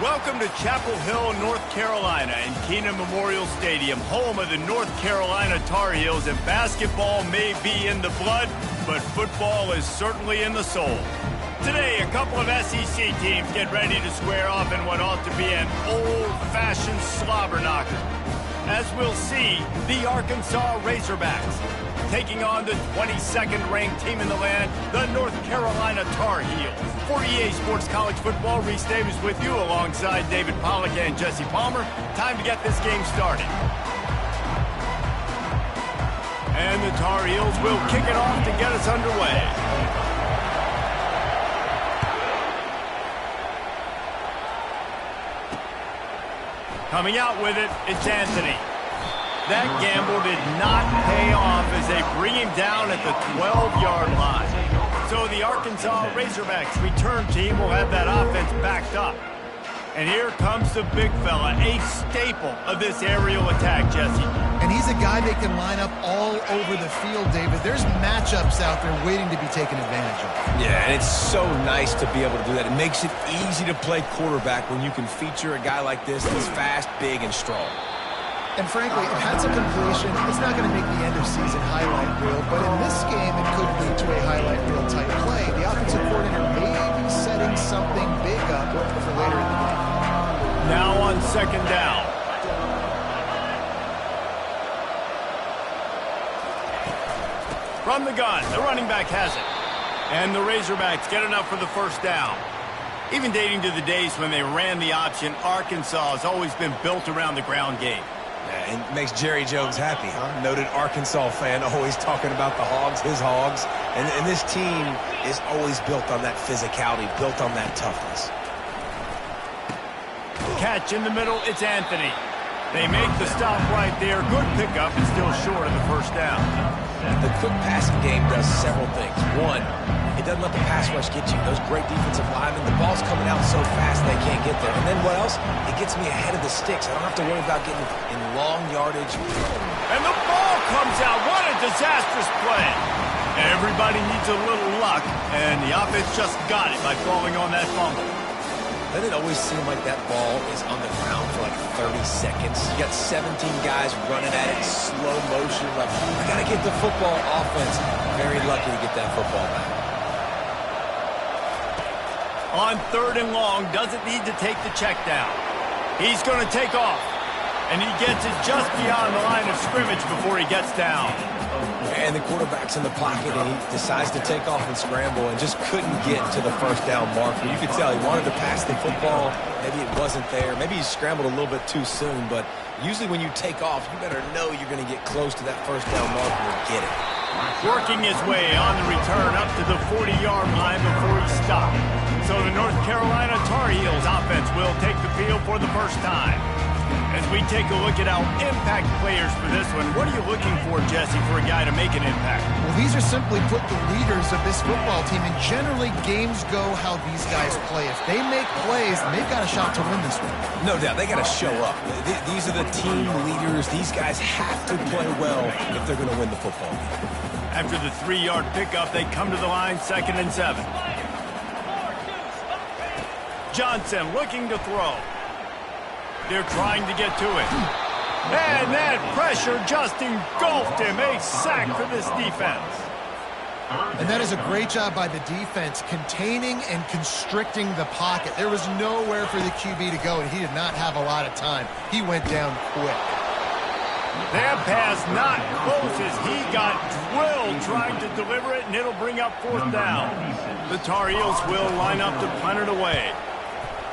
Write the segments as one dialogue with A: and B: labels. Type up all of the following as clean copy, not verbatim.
A: Welcome to Chapel Hill, North Carolina, and Kenan Memorial Stadium, home of the North Carolina Tar Heels. And basketball may be in the blood, but football is certainly in the soul. Today, a couple of SEC teams get ready to square off in what ought to be an old-fashioned slobber knocker. As we'll see, the Arkansas Razorbacks taking on the 22nd ranked team in the land, the North Carolina Tar Heels. For EA Sports College Football, Reese Davis with you alongside David Pollack and Jesse Palmer. Time to get this game started. And the Tar Heels will kick it off to get us underway. Coming out with it, it's Anthony. That gamble did not pay off as they bring him down at the 12-yard line. So the Arkansas Razorbacks return team will have that offense backed up. And here comes the big fella, a staple of this aerial attack, Jesse.
B: And he's a guy that can line up all over the field, David. There's matchups out there waiting to be taken advantage of.
C: Yeah, and it's so nice to be able to do that. It makes it easy to play quarterback when you can feature a guy like this that's fast, big, and strong.
B: And frankly, if that's a completion, it's not going to make the end-of-season highlight reel. But in this game, it could lead to a highlight reel type play. The offensive coordinator may be setting something big up for later in the game.
A: Now on second down. From the gun, the running back has it. And the Razorbacks get enough for the first down. Even dating to the days when they ran the option, Arkansas has always been built around the ground game.
C: Yeah, and it makes Jerry Jones happy, huh? Noted Arkansas fan, always talking about the Hogs, his Hogs. And this team is always built on that physicality, built on that toughness.
A: Catch in the middle, it's Anthony. They make the stop right there. Good pickup and still short of the first down.
C: The quick passing game does several things. One, it doesn't let the pass rush get you. Those great defensive linemen, the ball's coming out so fast they can't get there. And then what else? It gets me ahead of the sticks. I don't have to worry about getting in long yardage.
A: And the ball comes out. What a disastrous play. Everybody needs a little luck, and the offense just got it by falling on that fumble.
C: Doesn't it always seem like that ball is on the ground for like 30 seconds? You got 17 guys running at it in slow motion. Like, I got to get the football. Offense, very lucky to get that football back.
A: On third and long, doesn't need to take the check down. He's going to take off, and he gets it just beyond the line of scrimmage before he gets down.
C: And the quarterback's in the pocket, and he decides to take off and scramble and just couldn't get to the first down marker. You could tell he wanted to pass the football. Maybe it wasn't there. Maybe he scrambled a little bit too soon, but usually when you take off, you better know you're going to get close to that first down marker and get it.
A: Working his way on the return up to the 40-yard line before he stopped. So the North Carolina Tar Heels offense will take the field for the first time. As we take a look at our impact players for this one, what are you looking for, Jesse, for a guy to make an impact?
B: Well, these are simply put the leaders of this football team, and generally games go how these guys play. If they make plays, then they've got a shot to win this one.
C: No doubt, they got to show up. These are the team leaders. These guys have to play well if they're going to win the football game.
A: After the 3-yard pickup, they come to the line, 2nd and 7. Johnson looking to throw. They're trying to get to it. And that pressure just engulfed him. A sack for this defense.
B: And that is a great job by the defense, containing and constricting the pocket. There was nowhere for the QB to go, and he did not have a lot of time. He went down quick.
A: That pass not close as he got drilled trying to deliver it, and it'll bring up 4th down. The Tar Heels will line up to punt it away.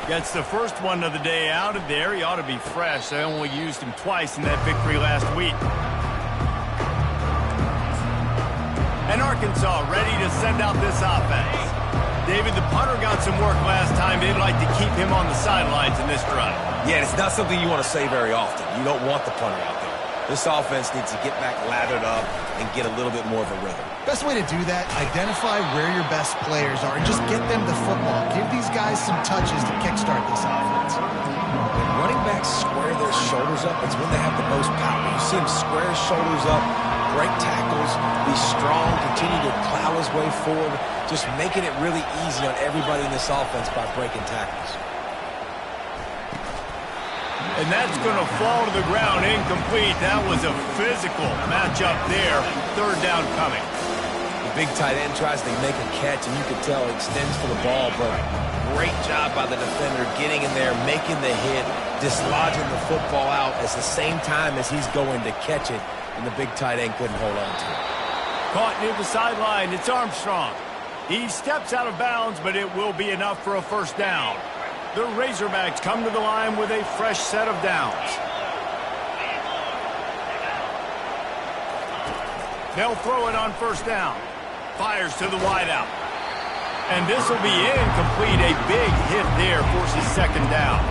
A: Gets the first one of the day out of there. He ought to be fresh. They only used him twice in that victory last week. And Arkansas ready to send out this offense. David, the punter got some work last time. They'd like to keep him on the sidelines in this drive.
C: Yeah, it's not something you want to say very often. You don't want the punter out there. This offense needs to get back lathered up and get a little bit more of a rhythm.
B: Best way to do that, identify where your best players are and just get them the football. Give these guys some touches to kickstart this offense.
C: When running backs square their shoulders up, it's when they have the most power. You see him square his shoulders up, break tackles, be strong, continue to plow his way forward, just making it really easy on everybody in this offense by breaking tackles.
A: And that's going to fall to the ground incomplete. That was a physical matchup there. Third down coming.
C: The big tight end tries to make a catch, and you can tell he extends for the ball, but great job by the defender getting in there, making the hit, dislodging the football out at the same time as he's going to catch it, and the big tight end couldn't hold on to it.
A: Caught near the sideline. It's Armstrong. He steps out of bounds, but it will be enough for a first down. The Razorbacks come to the line with a fresh set of downs. They'll throw it on first down. Fires to the wideout. And this will be incomplete. A big hit there forces second down.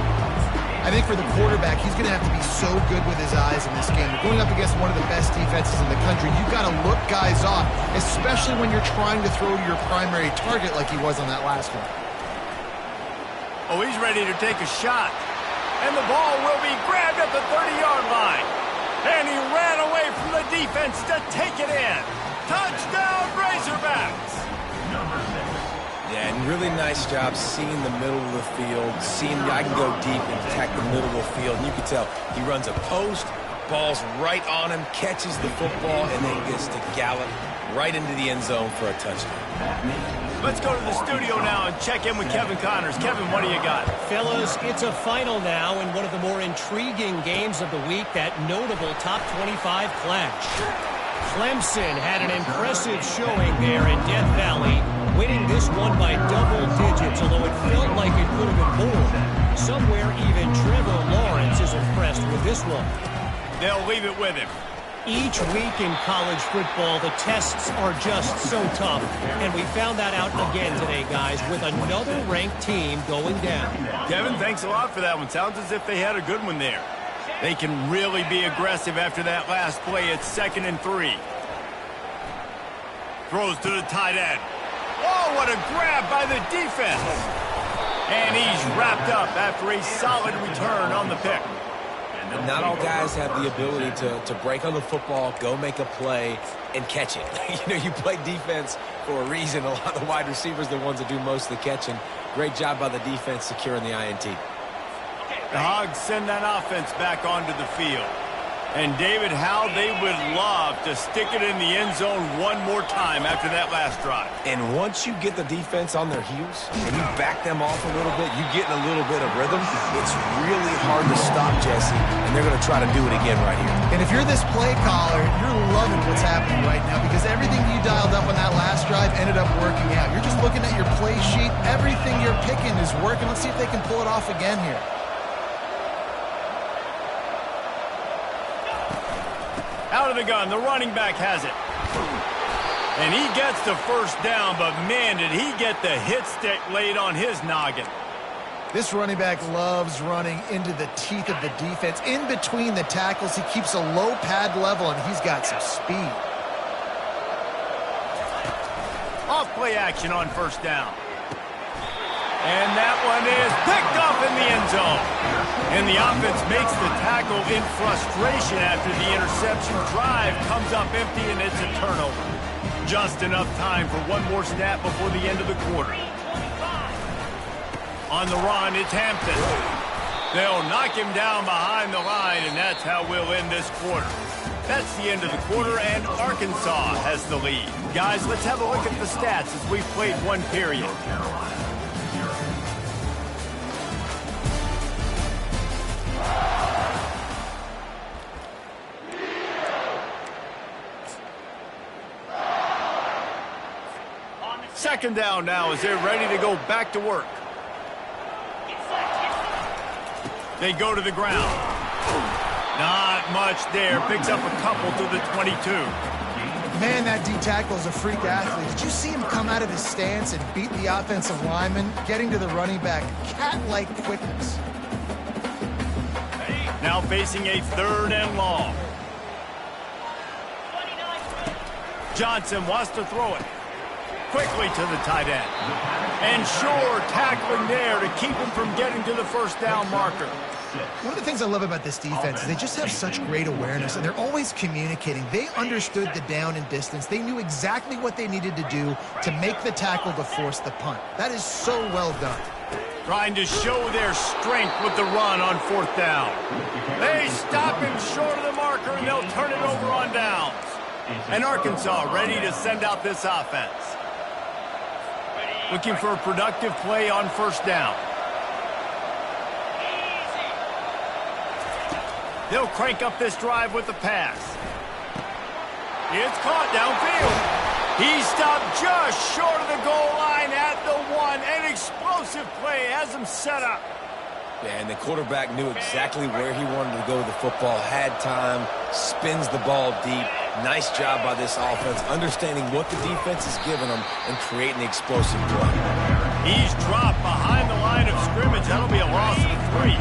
B: I think for the quarterback, he's going to have to be so good with his eyes in this game. Going up against one of the best defenses in the country, you've got to look guys off, especially when you're trying to throw to your primary target like he was on that last one.
A: Oh, he's ready to take a shot. And the ball will be grabbed at the 30-yard line. And he ran away from the defense to take it in. Touchdown, Razorbacks!
C: Yeah, and really nice job seeing the middle of the field, seeing I can go deep and attack the middle of the field. And you can tell he runs a post, ball's right on him, catches the football, and then gets to gallop right into the end zone for a touchdown.
A: Let's go to the studio now and check in with Kevin Connors. Kevin, what do you got?
D: Fellas, it's a final now in one of the more intriguing games of the week, that notable top 25 clash. Clemson had an impressive showing there in Death Valley, winning this one by double digits, although it felt like it could have been more. Somewhere even Trevor Lawrence is impressed with this one.
A: They'll leave it with him.
D: Each week in college football, the tests are just so tough, and we found that out again today, guys, with another ranked team going down.
A: Kevin, thanks a lot for that one. Sounds as if they had a good one there. They can really be aggressive after that last play. It's 2nd and 3. Throws to the tight end. Oh, what a grab by the defense. And he's wrapped up after a solid return on the pick.
C: Not all guys have the ability to break on the football, go make a play, and catch it. You play defense for a reason. A lot of the wide receivers are the ones that do most of the catching. Great job by the defense securing the INT.
A: The Hogs send that offense back onto the field. And, David, how they would love to stick it in the end zone one more time after that last drive.
C: And once you get the defense on their heels and you back them off a little bit, you get in a little bit of rhythm, it's really hard to stop, Jesse, and they're going to try to do it again right here.
B: And if you're this play caller, you're loving what's happening right now because everything you dialed up on that last drive ended up working out. You're just looking at your play sheet. Everything you're picking is working. Let's see if they can pull it off again here.
A: Out of the gun, the running back has it. And he gets the first down, but man, did he get the hit stick laid on his noggin.
B: This running back loves running into the teeth of the defense. In between the tackles, he keeps a low pad level, and he's got some speed.
A: Off play action on first down. And that one is picked up in the end zone. And the offense makes the tackle in frustration after the interception. Drive comes up empty, and it's a turnover. Just enough time for one more snap before the end of the quarter. On the run, it's Hampton. They'll knock him down behind the line, and that's how we'll end this quarter. That's the end of the quarter, and Arkansas has the lead. Guys, let's have a look at the stats as we've played one period. Second down now as they're ready to go back to work. They go to the ground. Not much there. Picks up a couple to the 22.
B: Man, that D tackle is a freak athlete. Did you see him come out of his stance and beat the offensive lineman, getting to the running back? Cat-like quickness.
A: Now facing a 3rd and long. Johnson wants to throw it. Quickly to the tight end. And Shore tackling there to keep him from getting to the first down marker.
B: One of the things I love about this defense is they just have such great awareness, and they're always communicating. They understood the down and distance. They knew exactly what they needed to do to make the tackle to force the punt. That is so well done.
A: Trying to show their strength with the run on 4th down. They stop him short of the marker, and they'll turn it over on downs. And Arkansas ready to send out this offense. Looking for a productive play on 1st down. They'll crank up this drive with the pass. It's caught downfield. He stopped just short of the goal line at the 1. An explosive play has him set up.
C: Yeah, and the quarterback knew exactly where he wanted to go with the football, had time, spins the ball deep. Nice job by this offense, understanding what the defense is giving them and creating the explosive play.
A: He's dropped behind the line of scrimmage. That'll be a loss of 3.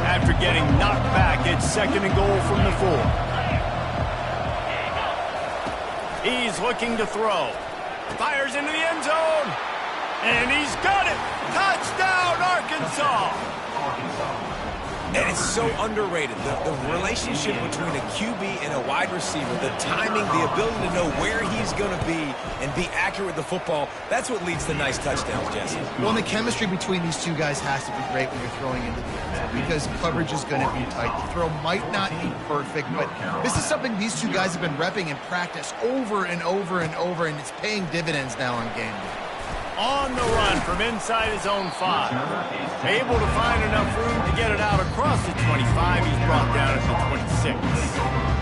A: After getting knocked back, it's 2nd and goal from the 4. He's looking to throw. Fires into the end zone. And he's got it. Touchdown, Arkansas.
C: And it's so underrated. The relationship between a QB and a wide receiver, the timing, the ability to know where he's going to be and be accurate with the football, that's what leads to nice touchdowns, Jesse.
B: Well, and the chemistry between these two guys has to be great when you're throwing into the end zone because coverage is going to be tight. The throw might not be perfect, but this is something these two guys have been repping in practice over and over and over, and it's paying dividends now on game day.
A: On the run from inside his own 5. Able to find enough room to get it out across the 25. He's brought down at the 26.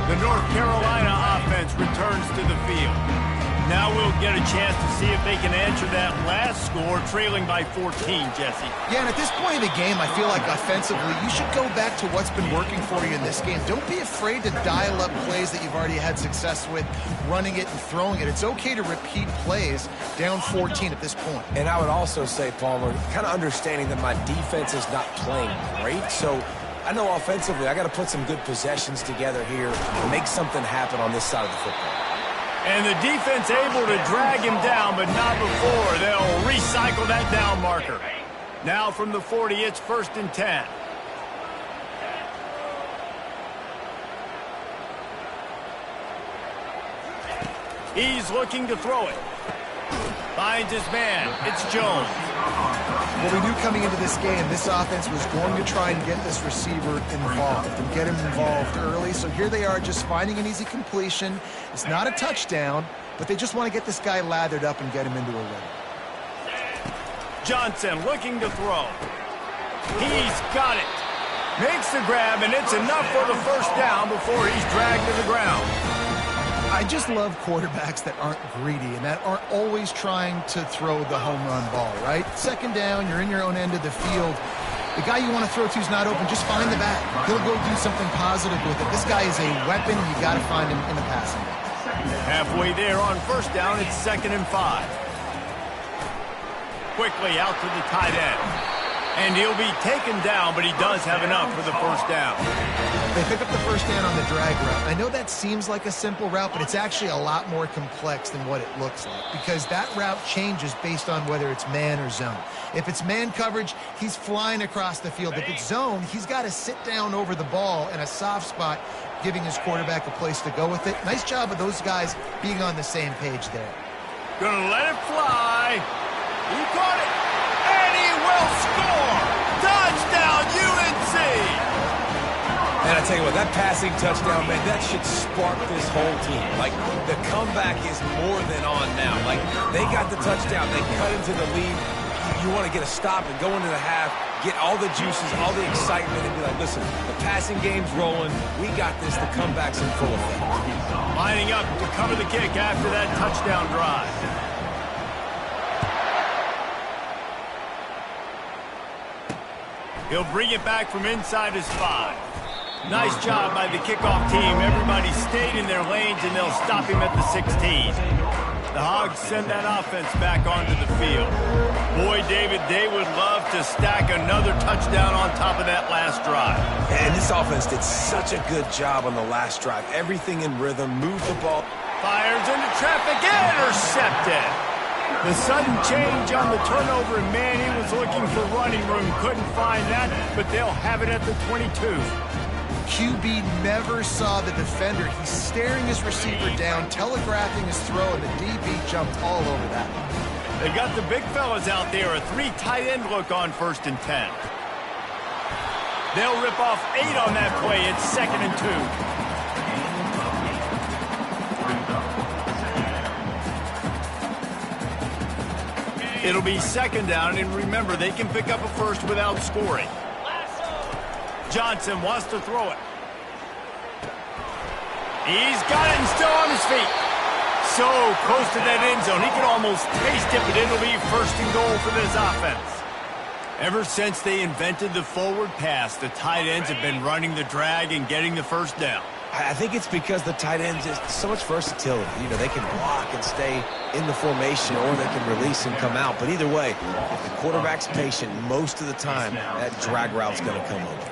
A: The North Carolina offense returns to the field. Now we'll get a chance to see if they can answer that last score, trailing by 14, Jesse.
B: Yeah, and at this point in the game, I feel like offensively, you should go back to what's been working for you in this game. Don't be afraid to dial up plays that you've already had success with, running it and throwing it. It's okay to repeat plays down 14 at this point.
C: And I would also say, Palmer, kind of understanding that my defense is not playing great, so I know offensively I got to put some good possessions together here and make something happen on this side of the football.
A: And the defense able to drag him down, but not before. They'll recycle that down marker. Now from the 40, it's 1st and 10. He's looking to throw it. Finds his man. It's Jones.
B: Well, we knew coming into this game, this offense was going to try and get this receiver involved and get him involved early. So here they are just finding an easy completion. It's not a touchdown, but they just want to get this guy lathered up and get him into a rhythm.
A: Johnson looking to throw. He's got it. Makes the grab, and it's enough for the 1st down before he's dragged to the ground.
B: I just love quarterbacks that aren't greedy and that aren't always trying to throw the home run ball, right? 2nd down, you're in your own end of the field. The guy you want to throw to is not open. Just find the back. He'll go do something positive with it. This guy is a weapon. You got to find him in the passing game.
A: Halfway there on 1st down, it's 2nd and 5. Quickly out to the tight end. And he'll be taken down, but he does have enough for the 1st down.
B: They pick up the 1st down on the drag route. I know that seems like a simple route, but it's actually a lot more complex than what it looks like because that route changes based on whether it's man or zone. If it's man coverage, he's flying across the field. If it's zone, he's got to sit down over the ball in a soft spot, giving his quarterback a place to go with it. Nice job of those guys being on the same page there.
A: Gonna let it fly. He caught it. And he will score! Touchdown, UNC!
C: And I tell you what, that passing touchdown, man, that should spark this whole team. Like, the comeback is more than on now. Like, they got the touchdown. They cut into the lead. You want to get a stop and go into the half, get all the juices, all the excitement, and be like, listen, the passing game's rolling. We got this. The comeback's in full effect.
A: Lining up to cover the kick after that touchdown drive. He'll bring it back from inside his 5. Nice job by the kickoff team. Everybody stayed in their lanes, and they'll stop him at the 16. The Hogs send that offense back onto the field. Boy, David, they would love to stack another touchdown on top of that last drive.
C: And this offense did such a good job on the last drive. Everything in rhythm, moved the ball.
A: Fires into traffic, intercepted. The sudden change on the turnover, and man, he was looking for running room. Couldn't find that, but they'll have it at the 22.
B: QB never saw the defender. He's staring his receiver down, telegraphing his throw, and the DB jumped all over that.
A: They've got the big fellas out there. A 3 tight end look on 1st and 10. They'll rip off 8 on that play. It's 2nd and 2. It'll be 2nd down, and remember, they can pick up a first without scoring. Johnson wants to throw it. He's got it and still on his feet. So close to that end zone. He can almost taste it, but it'll be 1st and goal for this offense. Ever since they invented the forward pass, the tight ends have been running the drag and getting the 1st down.
C: I think it's because the tight ends is so much versatility. You know, they can block and stay in the formation, or they can release and come out. But either way, if the quarterback's patient, most of the time, that drag route's going to come over.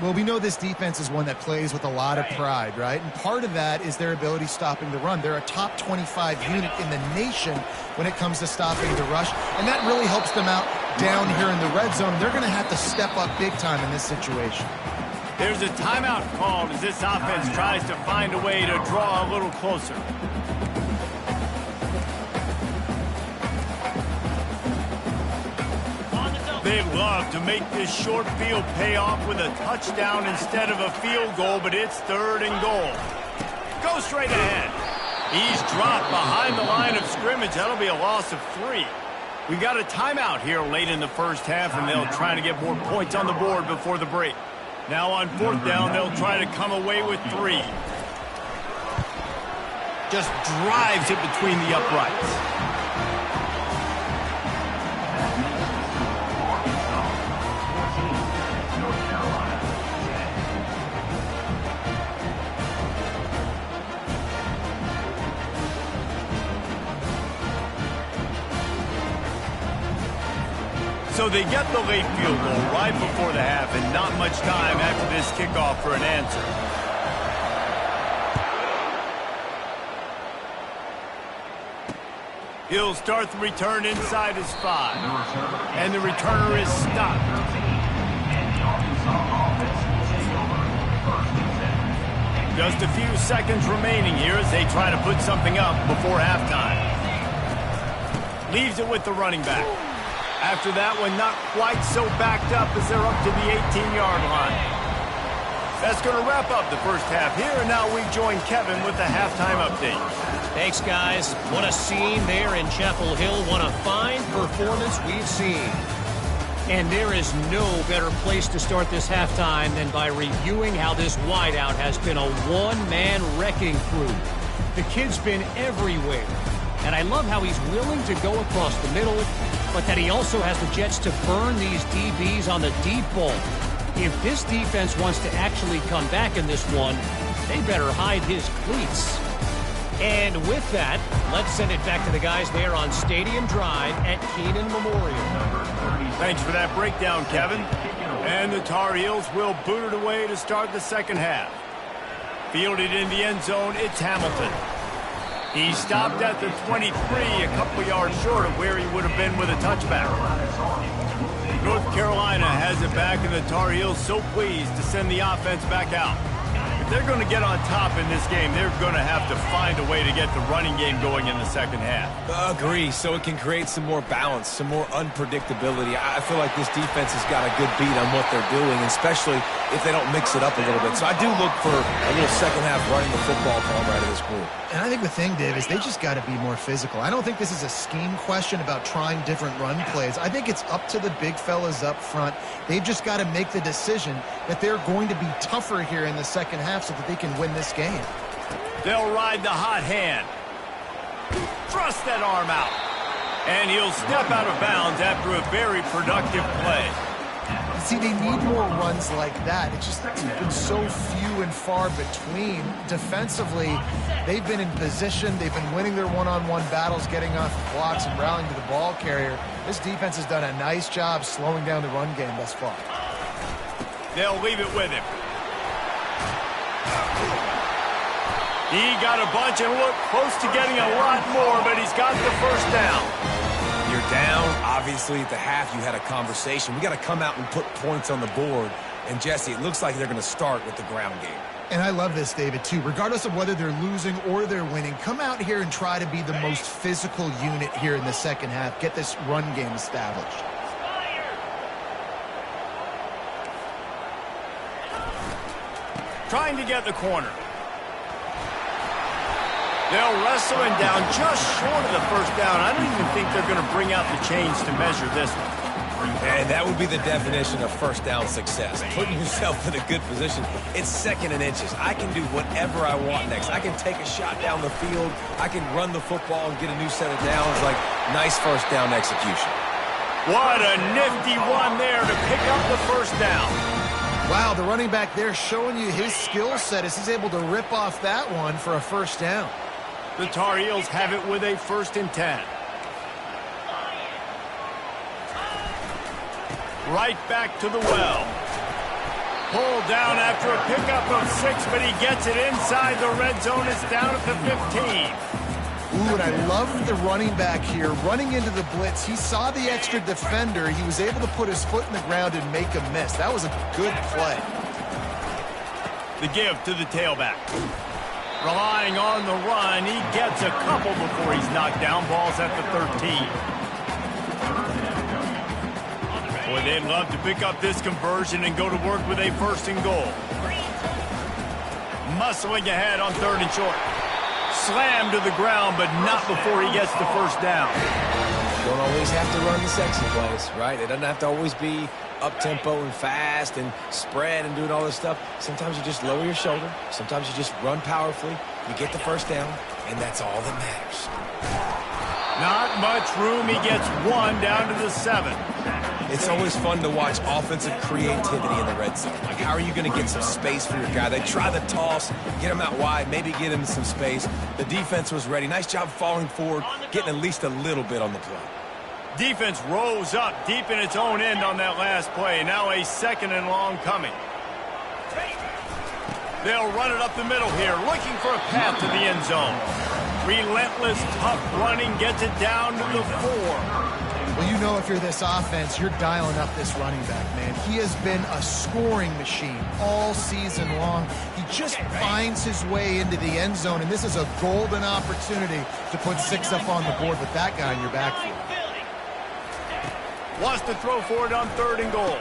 B: Well, we know this defense is one that plays with a lot of pride, right? And part of that is their ability stopping the run. They're a top 25 unit in the nation when it comes to stopping the rush, and that really helps them out down here in the red zone. They're going to have to step up big time in this situation.
A: There's a timeout called as this offense tries to find a way to draw a little closer. They love to make this short field pay off with a touchdown instead of a field goal, but it's 3rd and goal. Go straight ahead. He's dropped behind the line of scrimmage. That'll be a loss of 3. We got a timeout here late in the 1st half, and they'll try to get more points on the board before the break. Now on 4th down, they'll try to come away with 3. Just drives it between the uprights. So they get the late field goal right before the half, and not much time after this kickoff for an answer. He'll start the return inside his 5. And the returner is stopped. Just a few seconds remaining here as they try to put something up before halftime. Leaves it with the running back. After that one, not quite so backed up as they're up to the 18-yard line. That's going to wrap up the 1st half here, and now we join Kevin with the halftime update.
D: Thanks, guys. What a scene there in Chapel Hill. What a fine performance we've seen. And there is no better place to start this halftime than by reviewing how this wideout has been a one-man wrecking crew. The kid's been everywhere. And I love how he's willing to go across the middle, but that he also has the jets to burn these DBs on the deep ball. If this defense wants to actually come back in this one, they better hide his cleats. And with that, let's send it back to the guys there on Stadium Drive at Kenan Memorial.
A: Thanks for that breakdown, Kevin. And the Tar Heels will boot it away to start the 2nd half. Fielded in the end zone, it's Hamilton. He stopped at the 23, a couple yards short of where he would have been with a touchback. North Carolina has it back, and the Tar Heels so pleased to send the offense back out. If they're going to get on top in this game, they're going to have to find a way to get the running game going in the 2nd half.
C: Agree, so it can create some more balance, some more unpredictability. I feel like this defense has got a good beat on what they're doing, especially if they don't mix it up a little bit. So I do look for a little 2nd half running the football from right of this group.
B: And I think the thing, Dave, is they just got to be more physical. I don't think this is a scheme question about trying different run plays. I think it's up to the big fellas up front. They've just got to make the decision that they're going to be tougher here in the 2nd half so that they can win this game.
A: They'll ride the hot hand. Thrust that arm out. And he'll step out of bounds after a very productive play.
B: See, they need more runs like that. It's just been so few and far between. Defensively, they've been in position. They've been winning their one-on-one battles, getting off the blocks and rallying to the ball carrier. This defense has done a nice job slowing down the run game thus far.
A: They'll leave it with him. He got a bunch and looked close to getting a lot more, but he's got the 1st down.
C: You're down. Obviously, at the half, you had a conversation. We got to come out and put points on the board. And, Jesse, it looks like they're going to start with the ground game.
B: And I love this, David, too. Regardless of whether they're losing or they're winning, come out here and try to be the most physical unit here in the second half. Get this run game established.
A: Trying to get the corner. They'll wrestle him down just short of the first down. I don't even think they're going to bring out the chains to measure this one.
C: And that would be the definition of first down success. Putting yourself in a good position. It's second and inches. I can do whatever I want next. I can take a shot down the field. I can run the football and get a new set of downs. Like, nice first down execution.
A: What a nifty one there to pick up the first down.
B: Wow, the running back there showing you his skill set as he's able to rip off that one for a first down.
A: The Tar Heels have it with a 1st and 10. Right back to the well. Pulled down after a pickup of 6, but he gets it inside the red zone. It's down at the 15.
B: Ooh, and I love the running back here. Running into the blitz, he saw the extra defender. He was able to put his foot in the ground and make a miss. That was a good play.
A: The give to the tailback. Relying on the run, he gets a couple before he's knocked down. Ball's at the 13. Boy, they'd love to pick up this conversion and go to work with a 1st and goal. Muscling ahead on 3rd and short. Slammed to the ground, but not before he gets the first down.
C: You don't always have to run the sexy plays, right? It doesn't have to always be up-tempo and fast and spread and doing all this stuff. Sometimes you just lower your shoulder. Sometimes you just run powerfully. You get the first down, and that's all that matters.
A: Not much room. He gets 1 down to the 7.
C: It's always fun to watch offensive creativity in the red zone. Like, how are you going to get some space for your guy? They try the toss, get him out wide, maybe get him some space. The defense was ready. Nice job falling forward, getting at least a little bit on the play.
A: Defense rose up deep in its own end on that last play. Now a 2nd and long coming. They'll run it up the middle here, looking for a path to the end zone. Relentless, tough running gets it down to the 4.
B: Well, you know if you're this offense, you're dialing up this running back, man. He has been a scoring machine all season long. He just finds his way into the end zone, and this is a golden opportunity to put 6 up on the board with that guy in your backfield.
A: Wants to throw for it on 3rd and goal.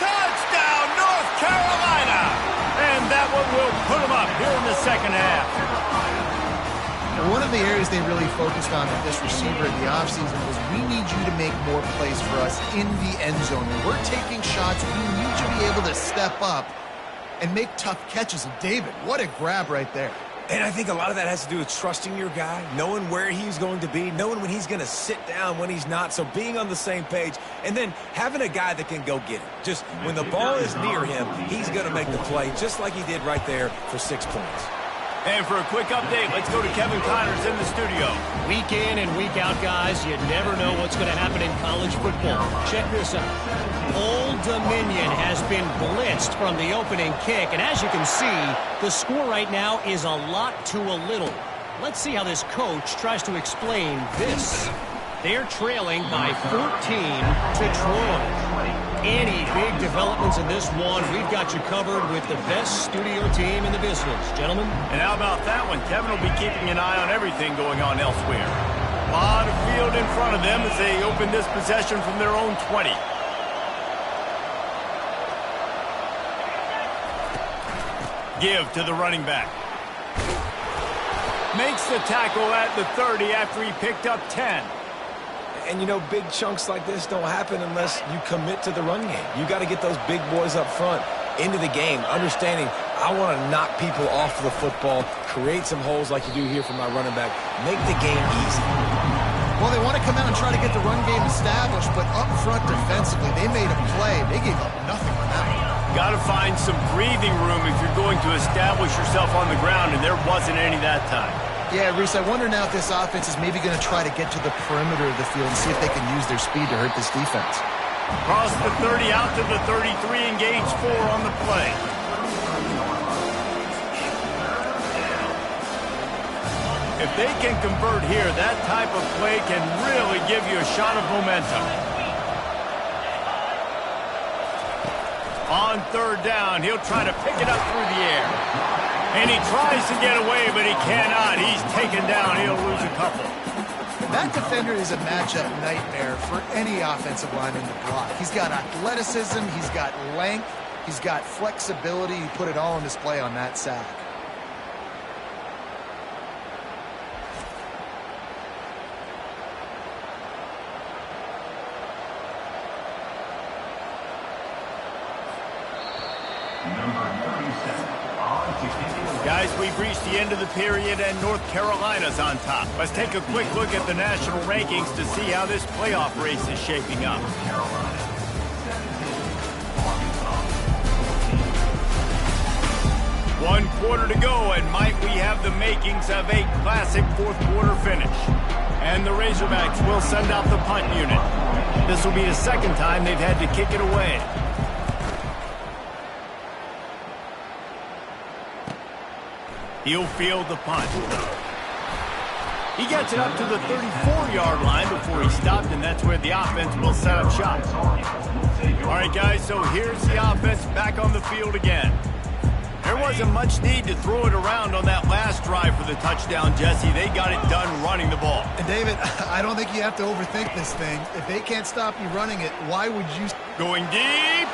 A: Touchdown, North Carolina! And that one will put them up here in the second half.
B: One of the areas they really focused on with this receiver in the offseason was we need you to make more plays for us in the end zone. When we're taking shots, we need you to be able to step up and make tough catches. And David, what a grab right there.
C: And I think a lot of that has to do with trusting your guy, knowing where he's going to be, knowing when he's going to sit down, when he's not. So being on the same page, and then having a guy that can go get it. Just when the ball is near him, he's going to make the play, just like he did right there for 6 points.
A: And for a quick update, let's go to Kevin Connors in the studio.
D: Week in and week out, guys, you never know what's going to happen in college football. Check this out. Old Dominion has been blitzed from the opening kick, and as you can see, the score right now is a lot to a little. Let's see how this coach tries to explain this. They're trailing by 14 to Troy. Any big developments in this one, we've got you covered with the best studio team in the business. Gentlemen.
A: And how about that one? Kevin will be keeping an eye on everything going on elsewhere. A lot of field in front of them as they open this possession from their own 20. Give to the running back. Makes the tackle at the 30 after he picked up 10.
C: And, you know, big chunks like this don't happen unless you commit to the run game. You got to get those big boys up front into the game, understanding I want to knock people off the football, create some holes like you do here for my running back, make the game easy.
B: Well, they want to come out and try to get the run game established, but up front defensively, they made a play. They gave up nothing on that one.
A: Got to find some breathing room if you're going to establish yourself on the ground, and there wasn't any that time.
B: Yeah, Reese, I wonder now if this offense is maybe going to try to get to the perimeter of the field and see if they can use their speed to hurt this defense.
A: Cross the 30 out to the 33, engage 4 on the play. If they can convert here, that type of play can really give you a shot of momentum. On third down, he'll try to pick it up through the air. And he tries to get away, but he cannot. He's taken down. He'll lose a couple.
B: That defender is a matchup nightmare for any offensive lineman to block. He's got athleticism, he's got length, he's got flexibility. He put it all on display on that sack.
A: Guys, we've reached the end of the period, and North Carolina's on top. Let's take a quick look at the national rankings to see how this playoff race is shaping up. One quarter to go, and might we have the makings of a classic fourth-quarter finish. And the Razorbacks will send out the punt unit. This will be the second time they've had to kick it away. He'll field the punt. He gets it up to the 34-yard line before he stopped, and that's where the offense will set up shop. All right, guys, so here's the offense back on the field again. There wasn't much need to throw it around on that last drive for the touchdown, Jesse. They got it done running the ball.
B: And, David, I don't think you have to overthink this thing. If they can't stop you running it, why would you...
A: Going deep.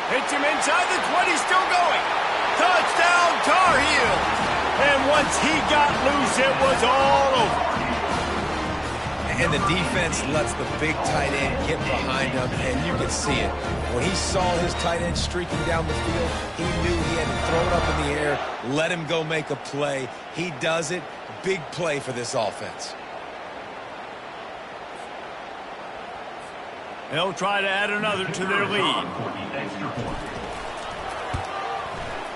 A: Hits him inside the 20, still going. Touchdown, Tar Heels! And once he got loose, it was all over.
C: And the defense lets the big tight end get behind him, and you can see it. When he saw his tight end streaking down the field, he knew he had to throw it up in the air, let him go make a play. He does it. Big play for this offense.
A: They'll try to add another to their lead.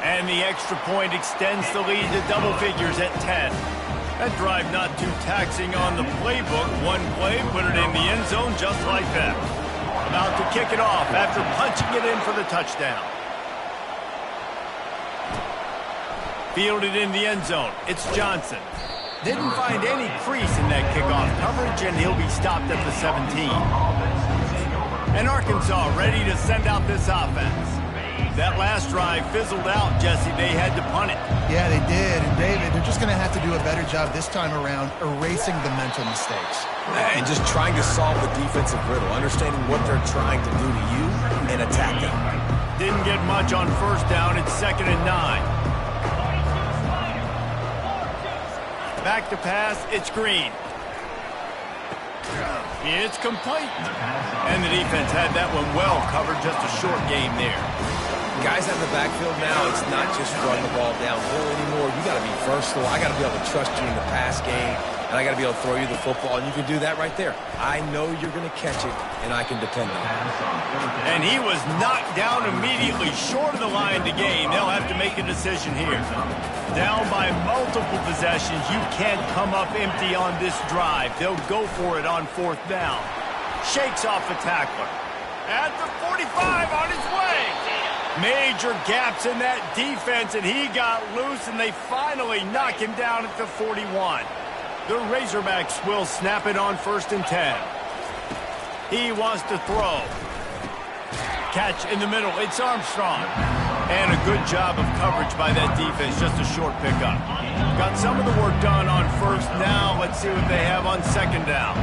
A: And the extra point extends the lead to double figures at 10. That drive not too taxing on the playbook. One play, put it in the end zone just like that. About to kick it off after punching it in for the touchdown. Fielded in the end zone. It's Johnson. Didn't find any crease in that kickoff coverage, and he'll be stopped at the 17. And Arkansas ready to send out this offense. That last drive fizzled out, Jesse. They had to punt it.
B: Yeah, they did. And, David, they're just going to have to do a better job this time around erasing the mental mistakes.
C: And just trying to solve the defensive riddle, understanding what they're trying to do to you and attack them.
A: Didn't get much on first down. It's 2nd and 9. Back to pass. It's Green. It's complete. And the defense had that one well covered. Just a short game there.
C: Guys out in the backfield now, it's not just run the ball downhill anymore. You got to be versatile. I got to be able to trust you in the pass game, and I got to be able to throw you the football, and you can do that right there. I know you're going to catch it, and I can depend on it.
A: And he was knocked down immediately short of the line to gain. They'll have to make a decision here. Down by multiple possessions, you can't come up empty on this drive. They'll go for it on 4th down. Shakes off the tackler. At the 45 on his way. Major gaps in that defense, and he got loose, and they finally knock him down at the 41. The Razorbacks will snap it on 1st and 10. He wants to throw. Catch in the middle. It's Armstrong. And a good job of coverage by that defense. Just a short pickup. Got some of the work done on 1st. Now let's see what they have on 2nd down.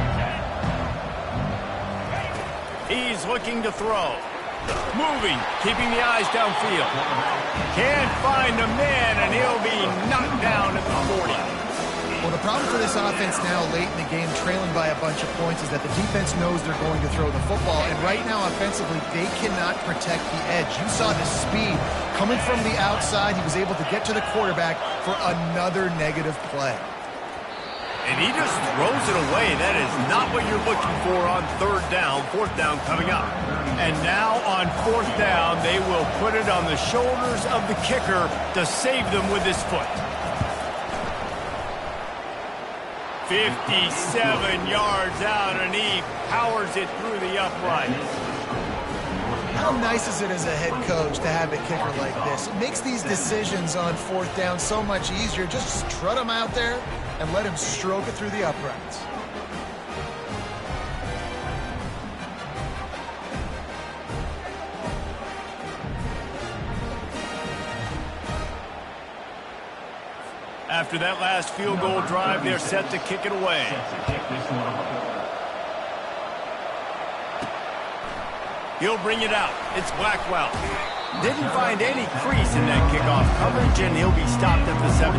A: He's looking to throw. Moving, keeping the eyes downfield. Can't find a man, and he'll be knocked down at the 40.
B: Well, the problem for this offense now late in the game, trailing by a bunch of points, is that the defense knows they're going to throw the football. And right now, offensively, they cannot protect the edge. You saw the speed coming from the outside. He was able to get to the quarterback for another negative play.
A: And he just throws it away. That is not what you're looking for on 3rd down. 4th down coming up. And now on 4th down, they will put it on the shoulders of the kicker to save them with his foot. 57 yards out, and he powers it through the uprights.
B: How nice is it as a head coach to have a kicker like this? It makes these decisions on 4th down so much easier. Just strut him out there and let him stroke it through the uprights.
A: After that last field goal drive, they're set to kick it away. He'll bring it out. It's Blackwell. Didn't find any crease in that kickoff coverage, and he'll be stopped at the 17.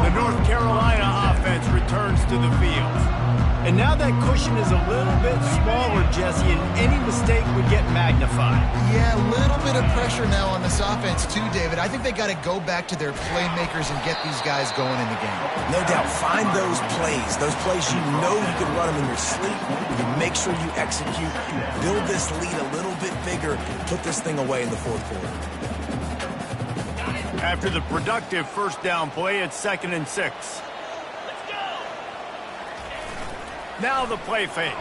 A: The North Carolina offense returns to the field. And now that cushion is a little bit smaller, Jesse, and any mistake would get magnified.
B: Yeah, a little bit of pressure now on this offense too, David. I think they got to go back to their playmakers and get these guys going in the game.
C: No doubt. Find those plays you know you can run them in your sleep. You make sure you execute. Build this lead a little bit bigger. Put this thing away in the fourth quarter.
A: After the productive first down play, it's 2nd and 6. Now the play fake.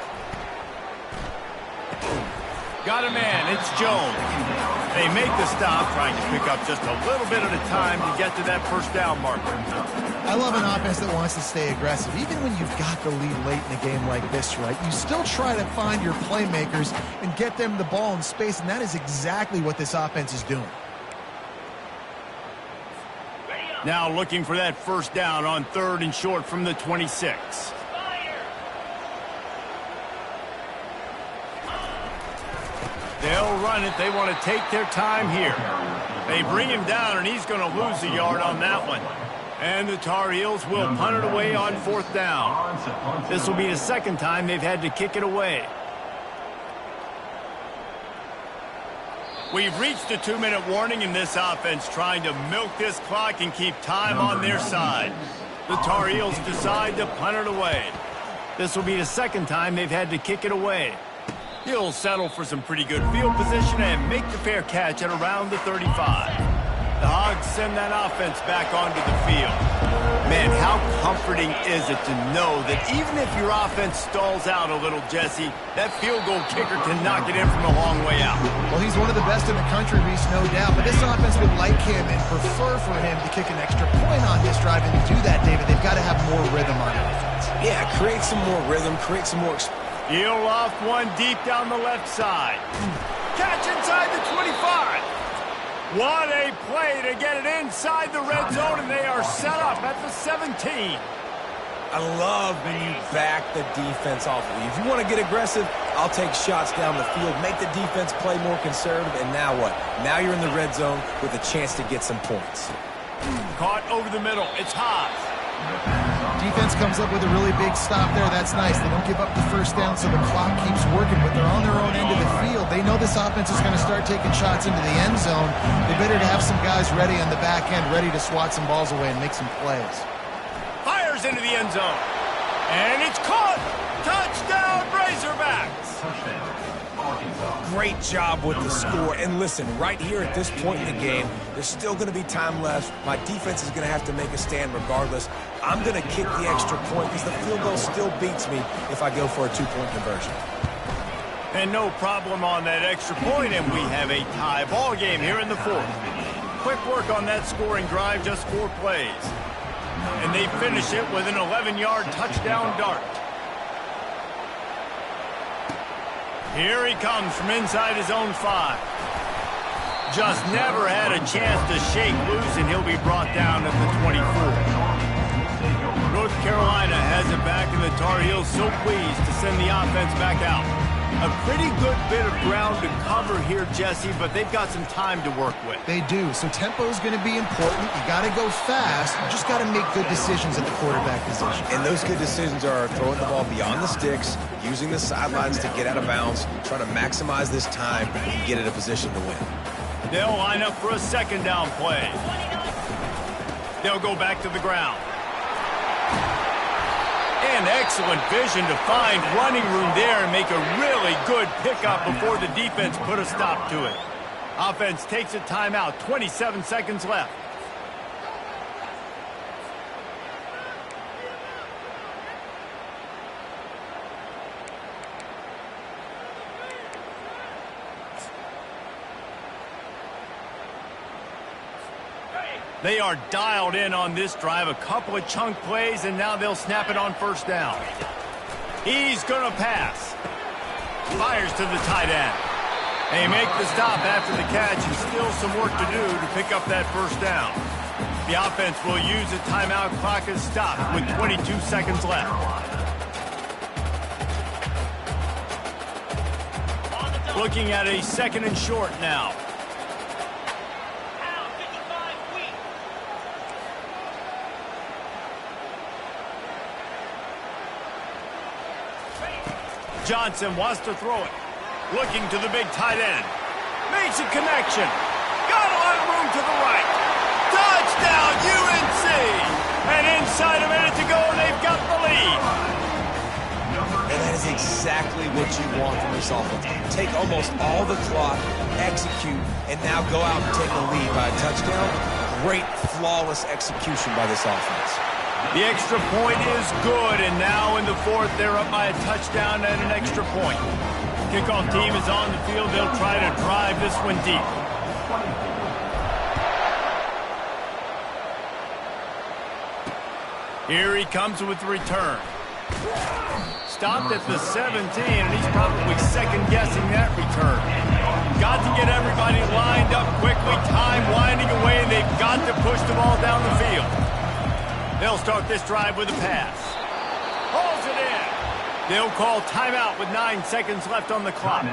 A: Got a man. It's Jones. They make the stop, trying to pick up just a little bit at a time to get to that first down marker.
B: I love an offense that wants to stay aggressive. Even when you've got the lead late in a game like this, right, you still try to find your playmakers and get them the ball in space, and that is exactly what this offense is doing.
A: Now looking for that first down on 3rd and short from the 26. They'll run it. They want to take their time here. They bring him down, and he's going to lose a yard on that one. And the Tar Heels will punt it away on 4th down. This will be the second time they've had to kick it away. We've reached a 2-minute warning in this offense, trying to milk this clock and keep time on their side. The Tar Heels decide to punt it away. This will be the second time they've had to kick it away. He'll settle for some pretty good field position and make the fair catch at around the 35. The Hogs send that offense back onto the field. Man, how comforting is it to know that even if your offense stalls out a little, Jesse, that field goal kicker can knock it in from a long way out.
B: Well, he's one of the best in the country, Reese, no doubt. But this offense would like him and prefer for him to kick an extra point on this drive. And to do that, David, they've got to have more rhythm on offense.
C: Yeah, create some more rhythm, create some more
A: He'll loft one deep down the left side. Catch inside the 25. What a play to get it inside the red zone, and they are set up at the 17.
C: I love when you back the defense off of you. If you want to get aggressive, I'll take shots down the field, make the defense play more conservative, and now what? Now you're in the red zone with a chance to get some points.
A: Caught over the middle. It's Haas.
B: Defense comes up with a really big stop there. That's nice. They don't give up the first down, so the clock keeps working, but they're on their own end of the field. They know this offense is going to start taking shots into the end zone. They better to have some guys ready on the back end, ready to swat some balls away and make some plays.
A: Fires into the end zone. And it's caught. Touchdown, Razorbacks.
C: Great job with the score. And listen, right here at this point in the game, there's still going to be time left. My defense is going to have to make a stand regardless. I'm going to kick the extra point because the field goal still beats me if I go for a 2-point conversion.
A: And no problem on that extra point, and we have a tie ball game here in the 4th. Quick work on that scoring drive, just 4 plays. And they finish it with an 11-yard touchdown dart. Here he comes from inside his own 5. Just never had a chance to shake loose, and he'll be brought down at the 24. North Carolina has it back, and the Tar Heels so pleased to send the offense back out. A pretty good bit of ground to cover here, Jesse, but they've got some time to work with.
B: They do, so tempo is going to be important. You got to go fast. You just got to make good decisions at the quarterback position.
C: And those good decisions are throwing the ball beyond the sticks, using the sidelines to get out of bounds, trying to maximize this time and get in a position to win.
A: They'll line up for a 2nd down play. They'll go back to the ground. And excellent vision to find running room there and make a really good pickup before the defense put a stop to it. Offense takes a timeout, 27 seconds left. They are dialed in on this drive. A couple of chunk plays, and now they'll snap it on 1st down. He's going to pass. Fires to the tight end. They make the stop after the catch, and still some work to do to pick up that 1st down. The offense will use a timeout. Clock is stopped with 22 seconds left. Looking at a 2nd and short now. Johnson wants to throw it. Looking to the big tight end. Makes a connection. Got a lot of room to the right. Touchdown, UNC! And inside a minute to go, they've got the lead.
C: And that is exactly what you want from this offense. Take almost all the clock, execute, and now go out and take a lead by a touchdown. Great, flawless execution by this offense.
A: The extra point is good, and now in the 4th, they're up by a touchdown and an extra point. Kickoff team is on the field. They'll try to drive this one deep. Here he comes with the return. Stopped at the 17, and he's probably second-guessing that return. Got to get everybody lined up quickly, time winding away, and they've got to push the ball down the field. They'll start this drive with a pass. Hauls it in. They'll call timeout with 9 seconds left on the clock.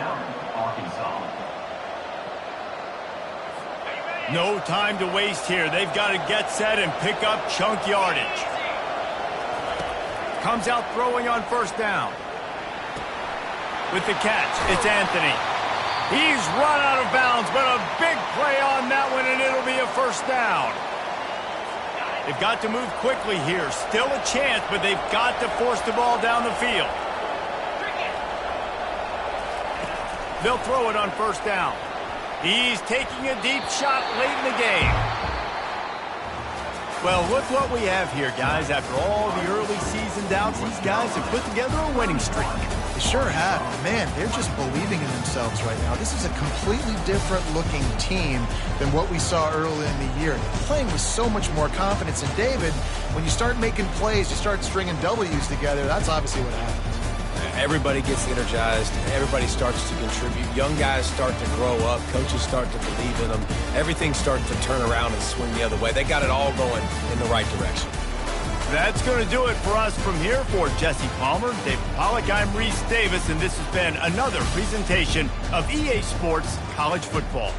A: No time to waste here. They've got to get set and pick up chunk yardage. Comes out throwing on 1st down. With the catch, it's Anthony. He's run out of bounds, but a big play on that one, and it'll be a 1st down. They've got to move quickly here. Still a chance, but they've got to force the ball down the field. They'll throw it on 1st down. He's taking a deep shot late in the game. Well, look what we have here, guys. After all the early season doubts, these guys have put together a winning streak.
B: They sure have. Man, they're just believing in themselves right now. This is a completely different looking team than what we saw early in the year. They're playing with so much more confidence. And David, when you start making plays, you start stringing W's together, that's obviously what happens.
C: Everybody gets energized. Everybody starts to contribute. Young guys start to grow up. Coaches start to believe in them. Everything starts to turn around and swing the other way. They got it all going in the right direction.
A: That's going to do it for us from here. For Jesse Palmer, David Pollack, I'm Reese Davis, and this has been another presentation of EA Sports College Football.